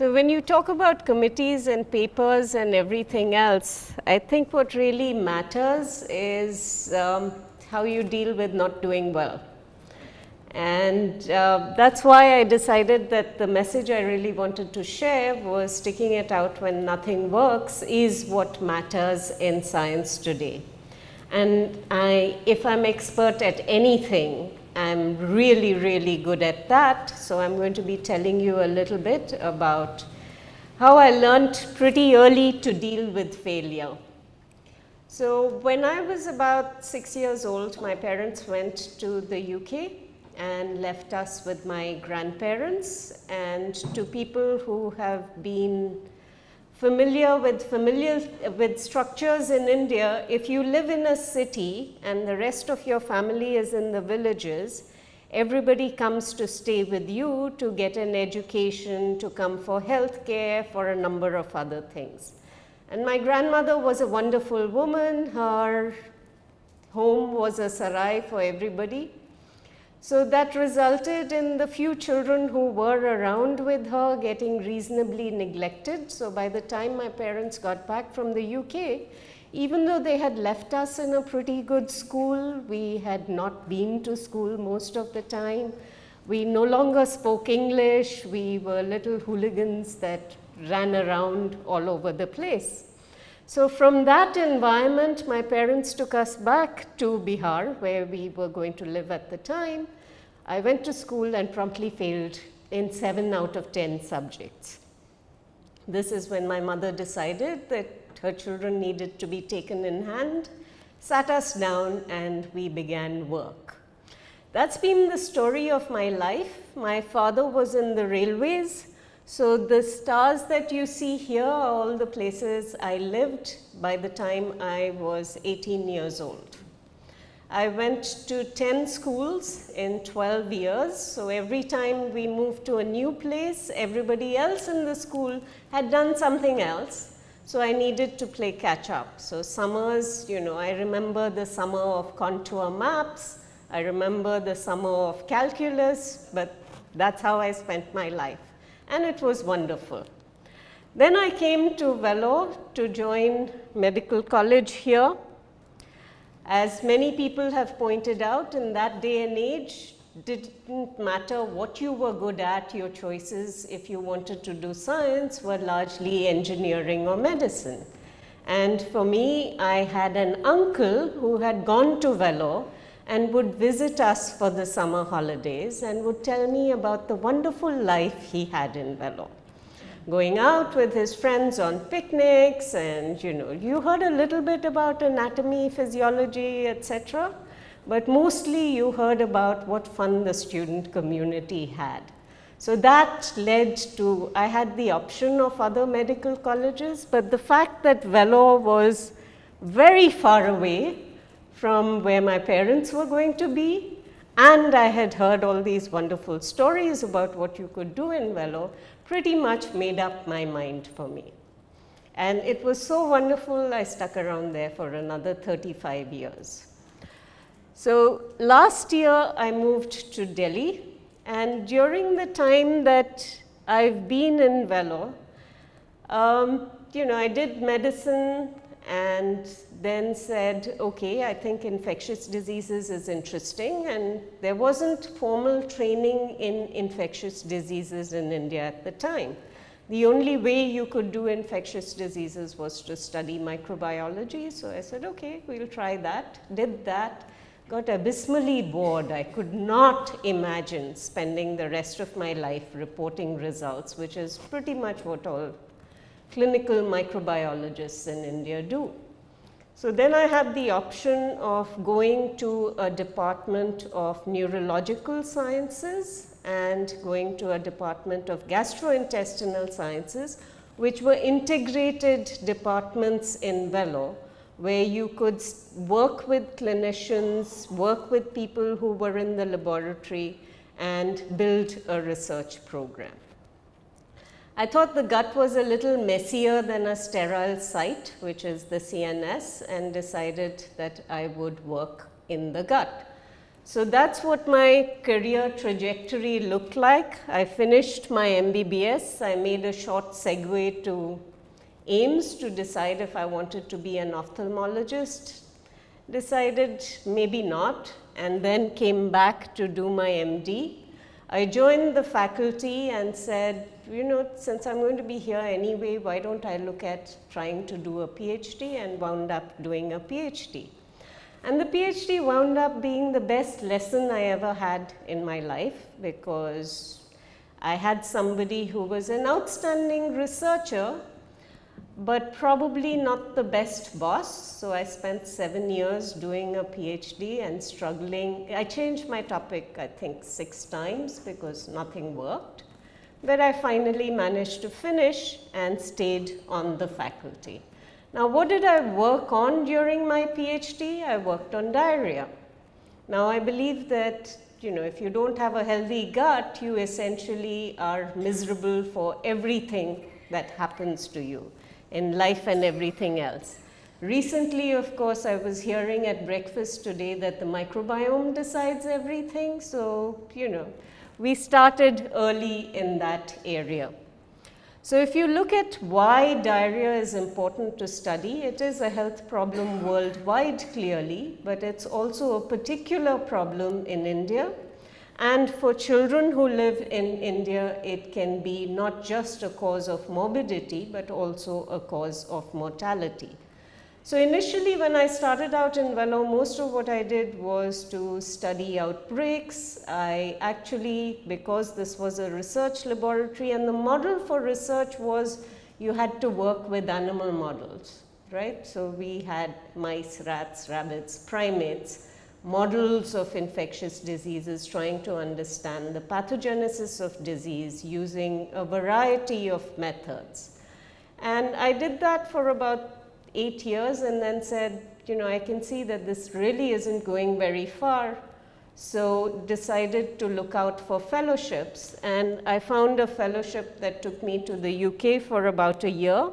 So when you talk about committees and papers and everything else, I think what really matters is how you deal with not doing well. And that's why I decided that the message I really wanted to share was sticking it out when nothing works is what matters in science today. And if I'm expert at anything, I'm really, really good at that. So I'm going to be telling you a little bit about how I learned pretty early to deal with failure. So when I was about 6 years old, my parents went to the UK and left us with my grandparents. And to people who have been familiar with structures in India, if you live in a city and the rest of your family is in the villages, everybody comes to stay with you to get an education, to come for health care, for a number of other things. And my grandmother was a wonderful woman. Her home was a sarai for everybody. So that resulted in the few children who were around with her getting reasonably neglected. So by the time my parents got back from the UK, even though they had left us in a pretty good school, we had not been to school most of the time. We no longer spoke English. We were little hooligans that ran around all over the place. So from that environment, my parents took us back to Bihar, where we were going to live at the time. I went to school and promptly failed in 7 out of 10 subjects. This is when my mother decided that her children needed to be taken in hand, sat us down, and we began work. That's been the story of my life. My father was in the railways. So the stars that you see here are all the places I lived by the time I was 18 years old. I went to 10 schools in 12 years. So every time we moved to a new place, everybody else in the school had done something else. So I needed to play catch up. So summers, I remember the summer of contour maps. I remember the summer of calculus, but that's how I spent my life. And it was wonderful. Then I came to Vellore to join medical college here. As many people have pointed out, in that day and age, didn't matter what you were good at, your choices, if you wanted to do science, were largely engineering or medicine. And for me, I had an uncle who had gone to Vellore and would visit us for the summer holidays and would tell me about the wonderful life he had in Vellore. Going out with his friends on picnics, and you heard a little bit about anatomy, physiology, etc. But mostly you heard about what fun the student community had. So that led to, I had the option of other medical colleges, but the fact that Vellore was very far away from where my parents were going to be, and I had heard all these wonderful stories about what you could do in Vellore, pretty much made up my mind for me. And it was so wonderful, I stuck around there for another 35 years. So last year I moved to Delhi, and during the time that I've been in Vellore, I did medicine and then said, okay, I think infectious diseases is interesting, and there wasn't formal training in infectious diseases in India at the time. The only way you could do infectious diseases was to study microbiology, so I said, okay, we'll try that, did that, got abysmally bored. I could not imagine spending the rest of my life reporting results, which is pretty much what all clinical microbiologists in India do. So then I had the option of going to a department of neurological sciences and going to a department of gastrointestinal sciences, which were integrated departments in Vellore, where you could work with clinicians, work with people who were in the laboratory, and build a research program. I thought the gut was a little messier than a sterile site, which is the CNS, and decided that I would work in the gut. So that's what my career trajectory looked like. I finished my MBBS. I made a short segue to AIIMS to decide if I wanted to be an ophthalmologist. Decided maybe not, and then came back to do my MD. I joined the faculty and said, you know, since I'm going to be here anyway, why don't I look at trying to do a PhD, and wound up doing a PhD. And the PhD wound up being the best lesson I ever had in my life, because I had somebody who was an outstanding researcher, but probably not the best boss. So I spent 7 years doing a PhD and struggling. I changed my topic, I think, 6 times because nothing worked. But I finally managed to finish and stayed on the faculty. Now, what did I work on during my PhD? I worked on diarrhea. Now, I believe that, you know, if you don't have a healthy gut, you essentially are miserable for everything that happens to you in life and everything else. Recently, of course, I was hearing at breakfast today that the microbiome decides everything. So, you know, we started early in that area. So if you look at why diarrhea is important to study, it is a health problem worldwide clearly, but it's also a particular problem in India. And for children who live in India, it can be not just a cause of morbidity, but also a cause of mortality. So initially, when I started out in Vellore, most of what I did was to study outbreaks. I actually, because this was a research laboratory, and the model for research was you had to work with animal models, right? So we had mice, rats, rabbits, primates, models of infectious diseases, trying to understand the pathogenesis of disease using a variety of methods. And I did that for about 8 years, and then said, you know, I can see that this really isn't going very far. So decided to look out for fellowships, and I found a fellowship that took me to the UK for about a year.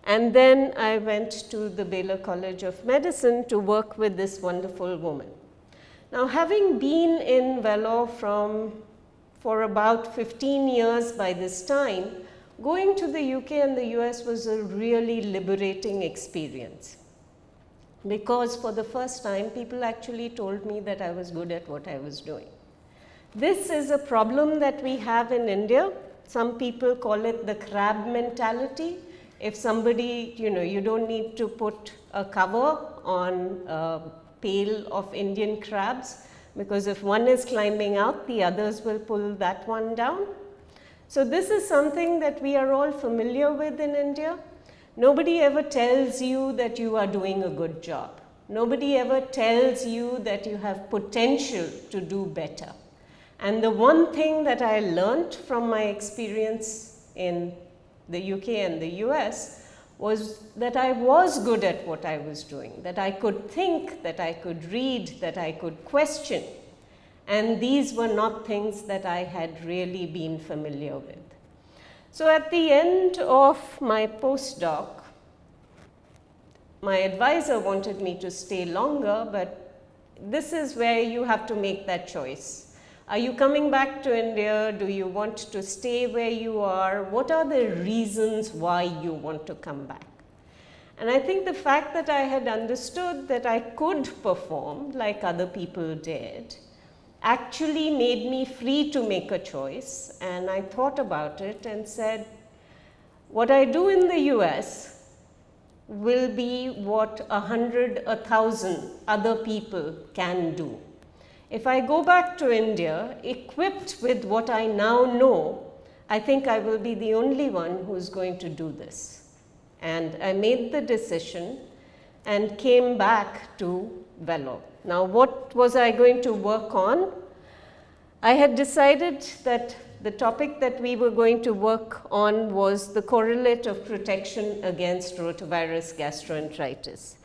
And then I went to the Baylor College of Medicine to work with this wonderful woman. Now, having been in Vellore for about 15 years by this time, going to the UK and the US was a really liberating experience, because for the first time, people actually told me that I was good at what I was doing. This is a problem that we have in India. Some people call it the crab mentality. If somebody, you know, you don't need to put a cover on a pail of Indian crabs, because if one is climbing out, the others will pull that one down. So this is something that we are all familiar with in India. Nobody ever tells you that you are doing a good job. Nobody ever tells you that you have potential to do better. And the one thing that I learned from my experience in the UK and the US was that I was good at what I was doing, that I could think, that I could read, that I could question. And these were not things that I had really been familiar with. So at the end of my postdoc, my advisor wanted me to stay longer, but this is where you have to make that choice. Are you coming back to India? Do you want to stay where you are? What are the reasons why you want to come back? And I think the fact that I had understood that I could perform like other people did actually made me free to make a choice. And I thought about it and said, what I do in the US will be what 100, 1,000 other people can do. If I go back to India, equipped with what I now know, I think I will be the only one who is going to do this. And I made the decision and came back to Vellore. Now, what was I going to work on? I had decided that the topic that we were going to work on was the correlate of protection against rotavirus gastroenteritis.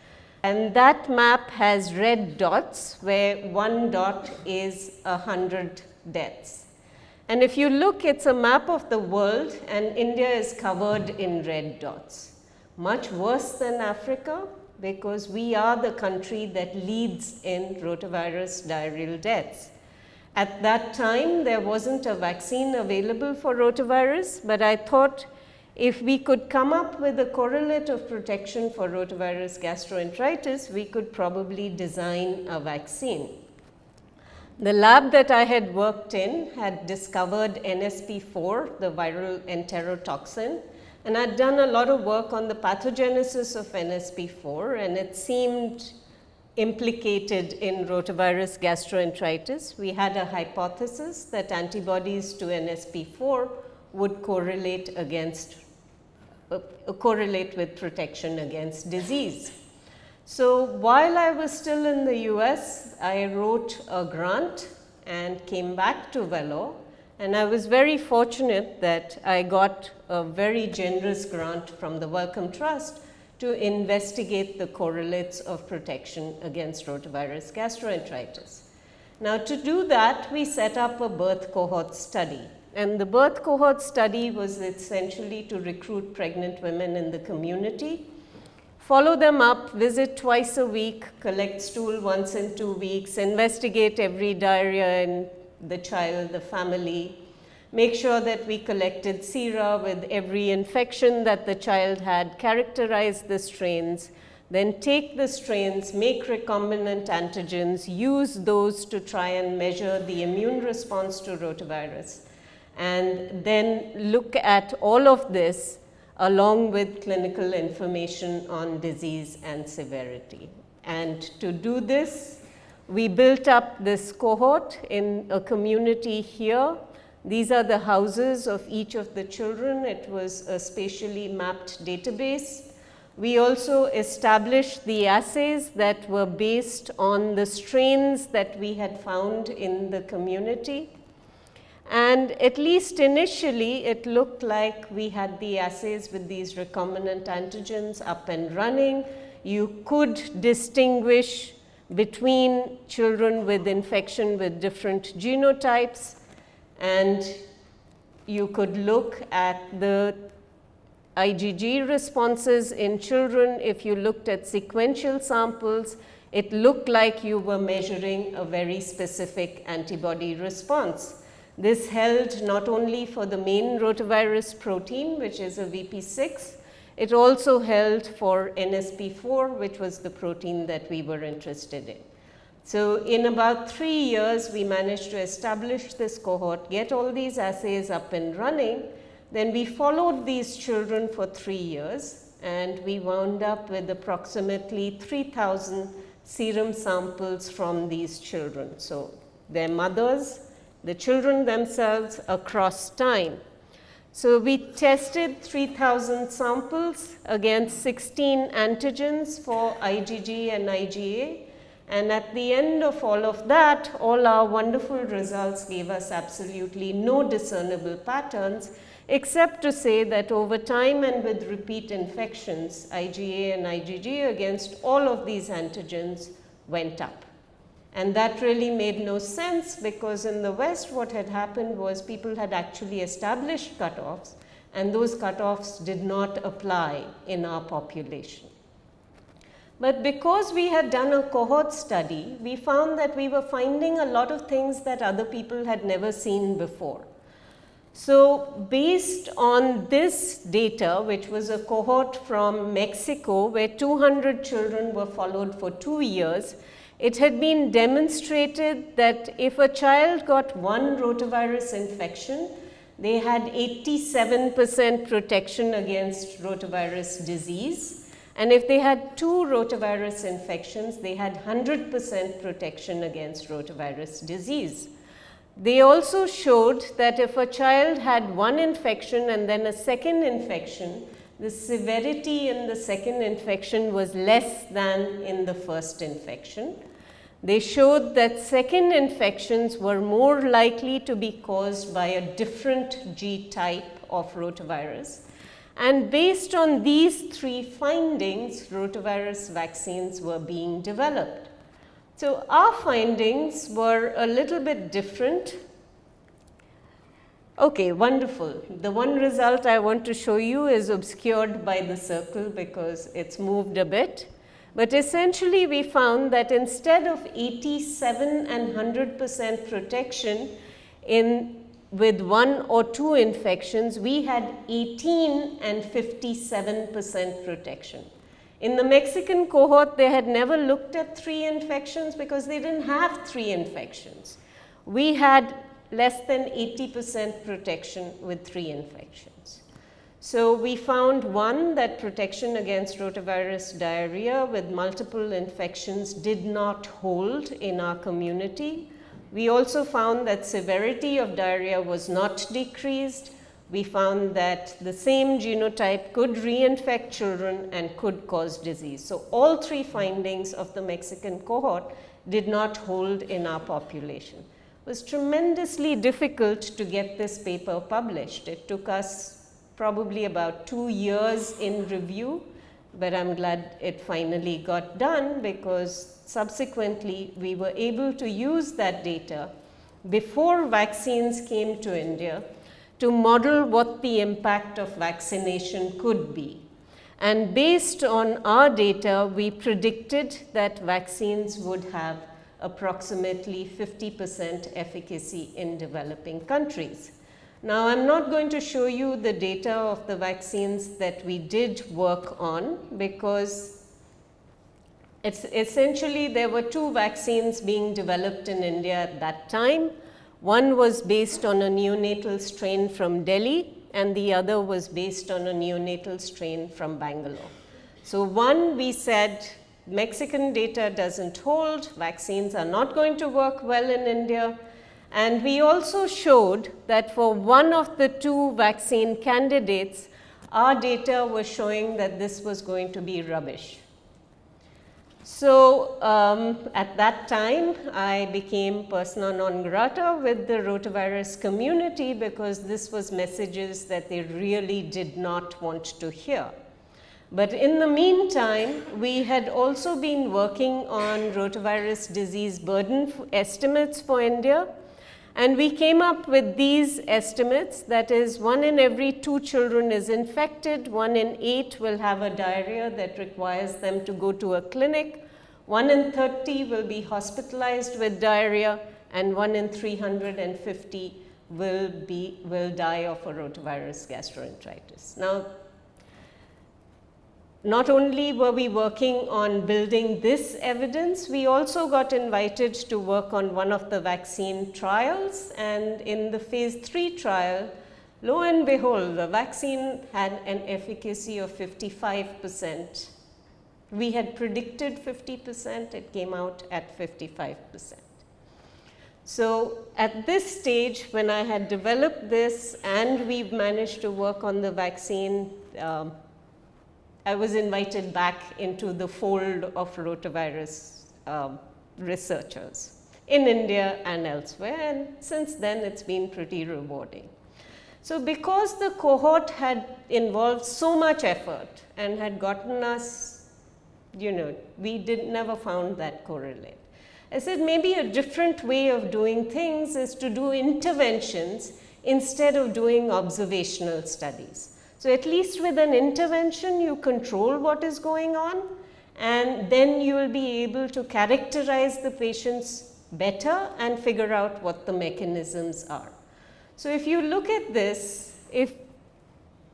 And that map has red dots, where one dot is 100 deaths. And if you look, it's a map of the world, and India is covered in red dots. Much worse than Africa, because we are the country that leads in rotavirus diarrheal deaths. At that time, there wasn't a vaccine available for rotavirus, but I thought if we could come up with a correlate of protection for rotavirus gastroenteritis, we could probably design a vaccine. The lab that I had worked in had discovered NSP4, the viral enterotoxin, and I'd done a lot of work on the pathogenesis of NSP4, and it seemed implicated in rotavirus gastroenteritis. We had a hypothesis that antibodies to NSP4 would correlate with protection against disease. So while I was still in the US, I wrote a grant and came back to Vellore, and I was very fortunate that I got a very generous grant from the Wellcome Trust to investigate the correlates of protection against rotavirus gastroenteritis. Now, to do that, we set up a birth cohort study. And the birth cohort study was essentially to recruit pregnant women in the community, follow them up, visit twice a week, collect stool once in 2 weeks, investigate every diarrhea in the child, the family, make sure that we collected sera with every infection that the child had, characterize the strains, then take the strains, make recombinant antigens, use those to try and measure the immune response to rotavirus, and then look at all of this along with clinical information on disease and severity. And to do this, we built up this cohort in a community here. These are the houses of each of the children. It was a spatially mapped database. We also established the assays that were based on the strains that we had found in the community. And at least initially, it looked like we had the assays with these recombinant antigens up and running. You could distinguish between children with infection with different genotypes, and you could look at the IgG responses in children. If you looked at sequential samples, it looked like you were measuring a very specific antibody response. This held not only for the main rotavirus protein, which is a VP6, it also held for NSP4, which was the protein that we were interested in. So in about 3 years, we managed to establish this cohort, get all these assays up and running. Then we followed these children for 3 years, and we wound up with approximately 3,000 serum samples from these children. So their mothers, the children themselves across time. So we tested 3,000 samples against 16 antigens for IgG and IgA. And at the end of all of that, all our wonderful results gave us absolutely no discernible patterns, except to say that over time and with repeat infections, IgA and IgG against all of these antigens went up. And that really made no sense, because in the West what had happened was people had actually established cutoffs, and those cutoffs did not apply in our population. But because we had done a cohort study, we found that we were finding a lot of things that other people had never seen before. So based on this data, which was a cohort from Mexico where 200 children were followed for 2 years, it had been demonstrated that if a child got one rotavirus infection, they had 87% protection against rotavirus disease. And if they had 2 rotavirus infections, they had 100% protection against rotavirus disease. They also showed that if a child had one infection and then a second infection, the severity in the second infection was less than in the first infection. They showed that second infections were more likely to be caused by a different G type of rotavirus. And based on these 3 findings, rotavirus vaccines were being developed. So our findings were a little bit different. Okay, wonderful. The one result I want to show you is obscured by the circle because it's moved a bit. But essentially, we found that instead of 87 and 100% protection with 1 or 2 infections, we had 18 and 57% protection. In the Mexican cohort, they had never looked at 3 infections because they didn't have 3 infections. We had less than 80% protection with 3 infections. So we found, one, that protection against rotavirus diarrhea with multiple infections did not hold in our community. We also found that severity of diarrhea was not decreased. We found that the same genotype could reinfect children and could cause disease. So all 3 findings of the Mexican cohort did not hold in our population. It was tremendously difficult to get this paper published. It took us probably about 2 years in review, but I'm glad it finally got done, because subsequently we were able to use that data before vaccines came to India to model what the impact of vaccination could be. And based on our data, we predicted that vaccines would have approximately 50% efficacy in developing countries. Now, I'm not going to show you the data of the vaccines that we did work on, because it's essentially there were 2 vaccines being developed in India at that time. One was based on a neonatal strain from Delhi, and the other was based on a neonatal strain from Bangalore. So one, we said Mexican data doesn't hold, vaccines are not going to work well in India. And we also showed that for one of the 2 vaccine candidates, our data was showing that this was going to be rubbish. So at that time, I became persona non grata with the rotavirus community, because this was messages that they really did not want to hear. But in the meantime, we had also been working on rotavirus disease burden estimates for India. And we came up with these estimates, that is, 1 in every 2 children is infected, 1 in 8 will have a diarrhea that requires them to go to a clinic, 1 in 30 will be hospitalized with diarrhea, and 1 in 350 will die of a rotavirus gastroenteritis. Now, not only were we working on building this evidence, we also got invited to work on one of the vaccine trials, and in the phase 3 trial, lo and behold, the vaccine had an efficacy of 55%. We had predicted 50%, it came out at 55%. So at this stage, when I had developed this and we managed to work on the vaccine, I was invited back into the fold of rotavirus researchers in India and elsewhere, and since then it's been pretty rewarding. So because the cohort had involved so much effort and had gotten us, we never found that correlate. I said maybe a different way of doing things is to do interventions instead of doing observational studies. So at least with an intervention, you control what is going on, and then you will be able to characterize the patients better and figure out what the mechanisms are. So if you look at this, if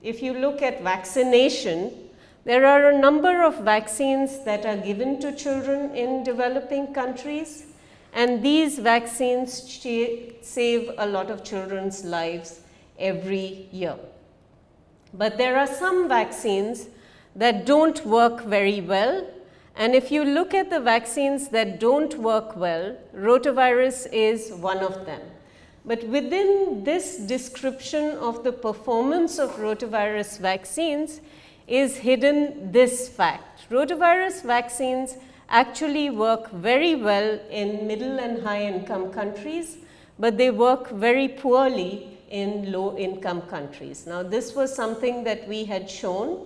you look at vaccination, there are a number of vaccines that are given to children in developing countries, and these vaccines save a lot of children's lives every year. But there are some vaccines that don't work very well, and if you look at the vaccines that don't work well, rotavirus is one of them. But within this description of the performance of rotavirus vaccines is hidden this fact. Rotavirus vaccines actually work very well in middle and high income countries, but they work very poorly in low-income countries. Now, this was something that we had shown,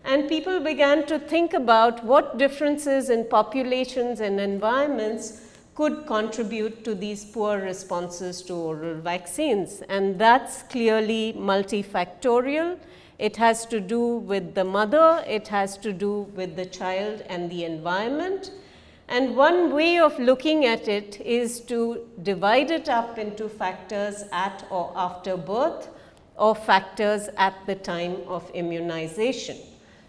and people began to think about what differences in populations and environments could contribute to these poor responses to oral vaccines. And that's clearly multifactorial. It has to do with the mother, it has to do with the child and the environment. And one way of looking at it is to divide it up into factors at or after birth, or factors at the time of immunization.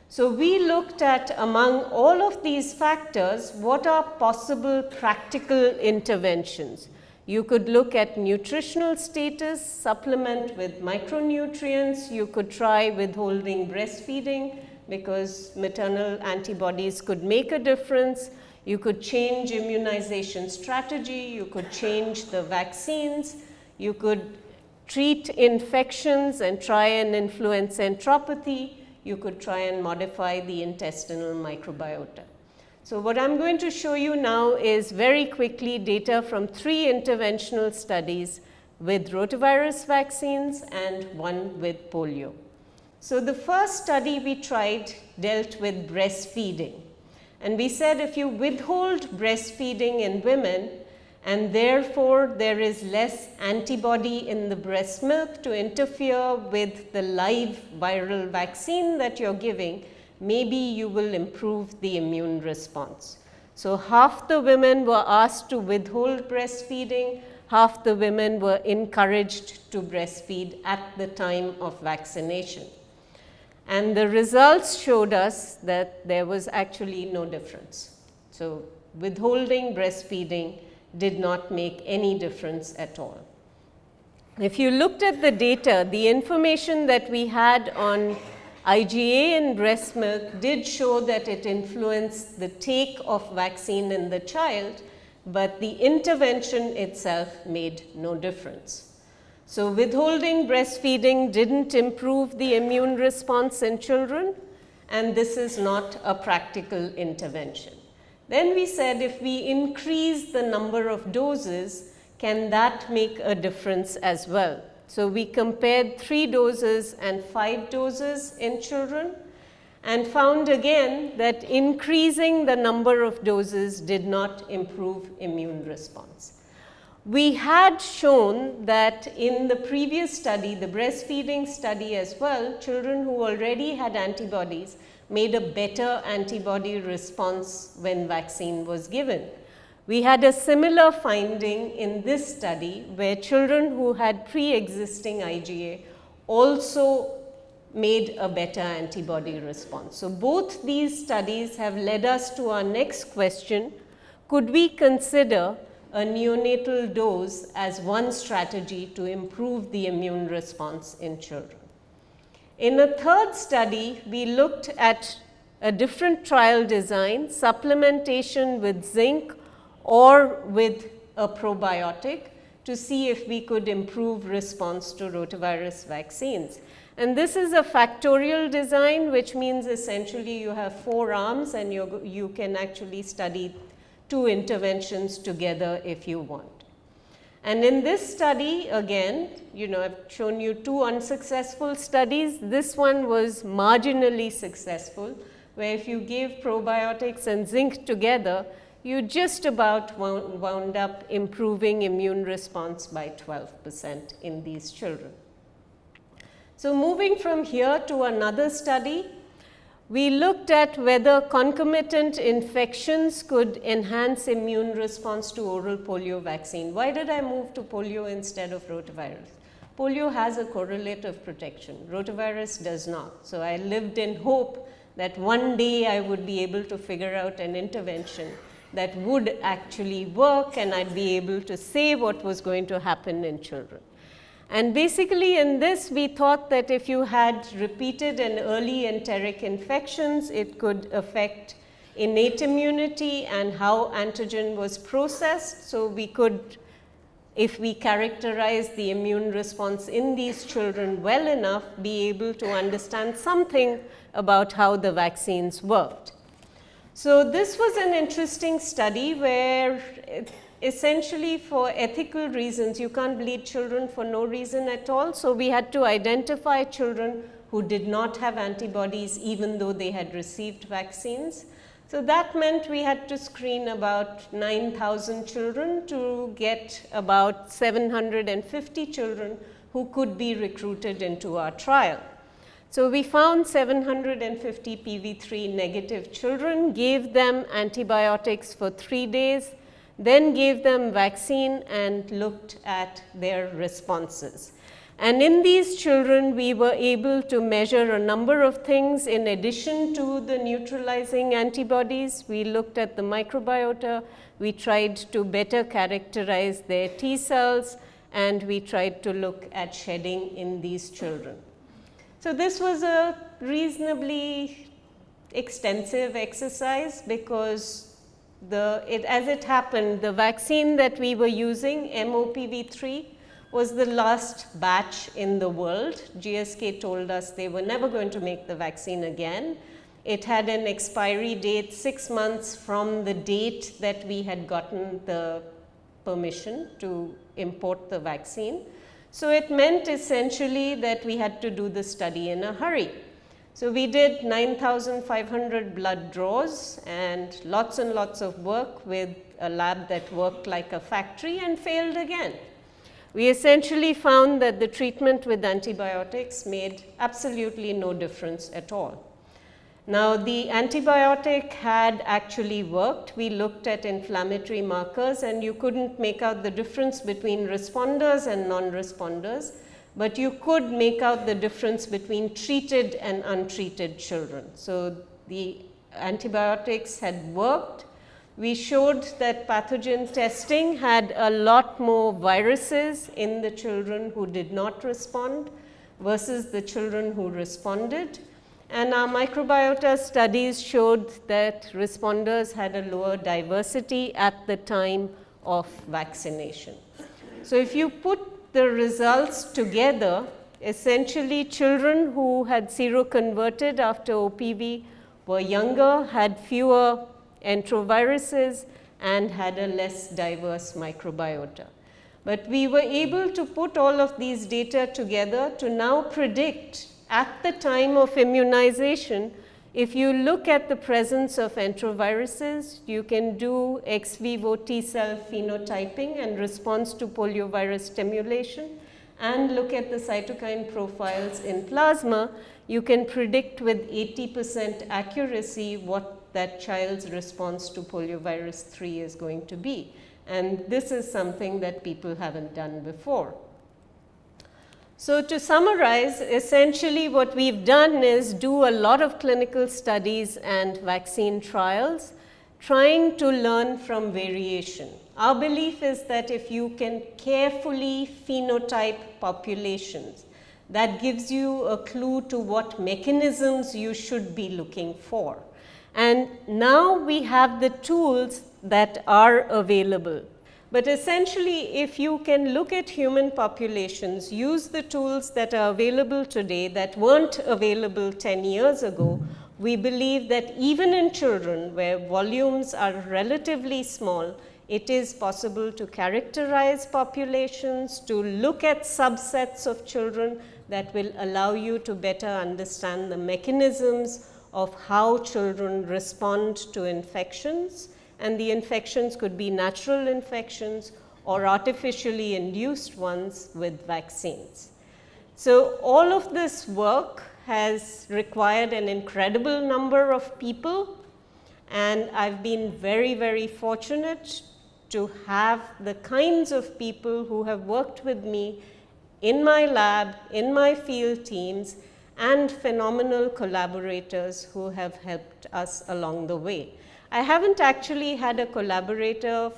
So we looked at, among all of these factors, what are possible practical interventions. You could look at nutritional status, supplement with micronutrients. You could try withholding breastfeeding because maternal antibodies could make a difference. You could change immunization strategy. You could change the vaccines. You could treat infections and try and influence enteropathy. You could try and modify the intestinal microbiota. So what I'm going to show you now is very quickly data from 3 interventional studies with rotavirus vaccines and 1 with polio. So the first study we tried dealt with breastfeeding. And we said if you withhold breastfeeding in women, and therefore there is less antibody in the breast milk to interfere with the live viral vaccine that you're giving, maybe you will improve the immune response. So half the women were asked to withhold breastfeeding, half the women were encouraged to breastfeed at the time of vaccination. And the results showed us that there was actually no difference. So withholding breastfeeding did not make any difference at all. If you looked at the data, the information that we had on IgA in breast milk did show that it influenced the take of vaccine in the child, but the intervention itself made no difference. So withholding breastfeeding didn't improve the immune response in children, and this is not a practical intervention. Then we said if we increase the number of doses, can that make a difference as well? So we compared 3 doses and 5 doses in children and found again that increasing the number of doses did not improve immune response. We had shown that in the previous study, the breastfeeding study as well, children who already had antibodies made a better antibody response when vaccine was given. We had a similar finding in this study where children who had pre-existing IgA also made a better antibody response. So both these studies have led us to our next question: could we consider a neonatal dose as one strategy to improve the immune response in children? In a third study, we looked at a different trial design, supplementation with zinc or with a probiotic, to see if we could improve response to rotavirus vaccines. And this is a factorial design, which means essentially you have 4 arms and you can actually study 2 interventions together if you want. And in this study, again, I've shown you 2 unsuccessful studies. This one was marginally successful, where if you gave probiotics and zinc together, you just about wound up improving immune response by 12% in these children. So moving from here to another study, we looked at whether concomitant infections could enhance immune response to oral polio vaccine. Why did I move to polio instead of rotavirus? Polio has a correlate of protection. Rotavirus does not. So I lived in hope that one day I would be able to figure out an intervention that would actually work and I'd be able to say what was going to happen in children. And basically in this, we thought that if you had repeated and early enteric infections, it could affect innate immunity and how antigen was processed. So we could, if we characterize the immune response in these children well enough, be able to understand something about how the vaccines worked. So this was an interesting study where essentially for ethical reasons, you can't bleed children for no reason at all. So we had to identify children who did not have antibodies even though they had received vaccines. So that meant we had to screen about 9,000 children to get about 750 children who could be recruited into our trial. So we found 750 PV3 negative children, gave them antibiotics for 3 days, then gave them vaccine and looked at their responses. And in these children, we were able to measure a number of things in addition to the neutralizing antibodies. We looked at the microbiota, we tried to better characterize their T cells, and we tried to look at shedding in these children. So this was a reasonably extensive exercise because as it happened, the vaccine that we were using, MOPV3, was the last batch in the world. GSK told us they were never going to make the vaccine again. It had an expiry date 6 months from the date that we had gotten the permission to import the vaccine. So it meant essentially that we had to do the study in a hurry. So we did 9,500 blood draws and lots of work with a lab that worked like a factory and failed again. We essentially found that the treatment with antibiotics made absolutely no difference at all. Now, the antibiotic had actually worked. We looked at inflammatory markers and you couldn't make out the difference between responders and non-responders, but you could make out the difference between treated and untreated children. So the antibiotics had worked. We showed that pathogen testing had a lot more viruses in the children who did not respond versus the children who responded. And our microbiota studies showed that responders had a lower diversity at the time of vaccination. So if you put the results together, essentially children who had seroconverted after OPV were younger, had fewer enteroviruses, and had a less diverse microbiota. But we were able to put all of these data together to now predict at the time of immunization, if you look at the presence of enteroviruses, you can do ex vivo T cell phenotyping and response to poliovirus stimulation, and look at the cytokine profiles in plasma. You can predict with 80% accuracy what that child's response to poliovirus 3 is going to be. And this is something that people haven't done before. So to summarize, essentially what we've done is do a lot of clinical studies and vaccine trials, trying to learn from variation. Our belief is that if you can carefully phenotype populations, that gives you a clue to what mechanisms you should be looking for. And now we have the tools that are available. But essentially, if you can look at human populations, use the tools that are available today that weren't available 10 years ago, we believe that even in children where volumes are relatively small, it is possible to characterize populations, to look at subsets of children that will allow you to better understand the mechanisms of how children respond to infections. And the infections could be natural infections or artificially induced ones with vaccines. So all of this work has required an incredible number of people, and I've been very, very fortunate to have the kinds of people who have worked with me in my lab, in my field teams, and phenomenal collaborators who have helped us along the way. I haven't actually had a collaborator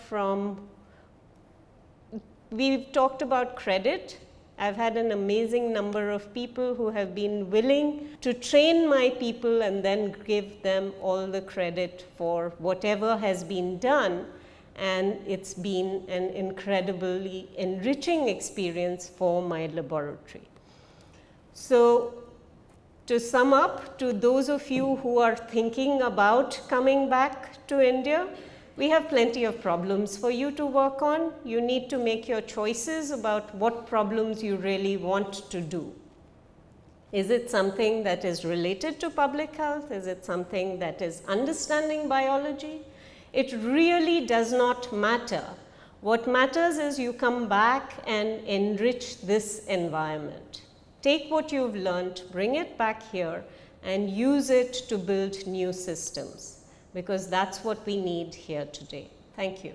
we've talked about credit. I've had an amazing number of people who have been willing to train my people and then give them all the credit for whatever has been done. And it's been an incredibly enriching experience for my laboratory. So, to sum up, to those of you who are thinking about coming back to India, we have plenty of problems for you to work on. You need to make your choices about what problems you really want to do. Is it something that is related to public health? Is it something that is understanding biology? It really does not matter. What matters is you come back and enrich this environment. take what you've learned, bring it back here and use it to build new systems, because that's what we need here today. Thank you.